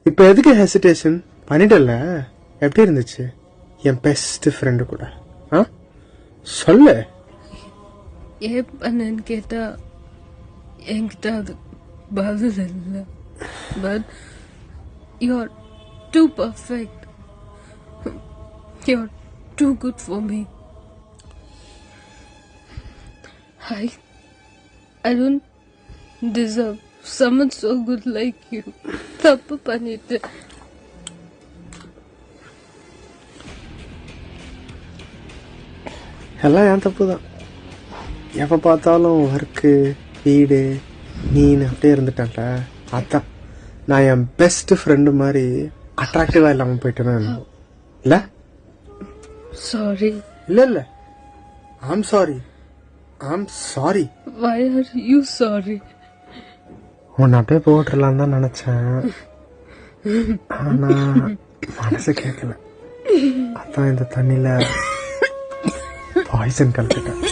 இப்ப எதுக்கு ஹெசிடேஷன் பண்ணிட்டல? எப்படி இருந்துச்சு என் பெஸ்ட் ஃப்ரெண்டு கூட? சொல்லு. ஏன் பண்ணேன்னு கேட்டா என்கிட்ட அது பதில் இல்லை. But you're too perfect. You're too good for me. I don't deserve someone so good like you. தப்பு பண்ணிட்டு எல்லாம் என் தப்பு தான். எப்போ பார்த்தாலும் ஒர்க்கு வீடு நீன்னு அப்படியே இருந்துட்டேன்ல. அதான் நான் என் பெஸ்ட் ஃப்ரெண்டு மாதிரி அட்ராக்டிவா இல்லாமல் போயிட்டேன்னு இல்லை. சாரி. இல்லை I'm sorry. Why are you sorry? உன்னை அப்படியே போட்டுடலாம் தான் நினைச்சேன். ஆனா மனசு கேட்கல. அதான் இந்த தண்ணியில பாய்சன் கலந்துட்டேன்.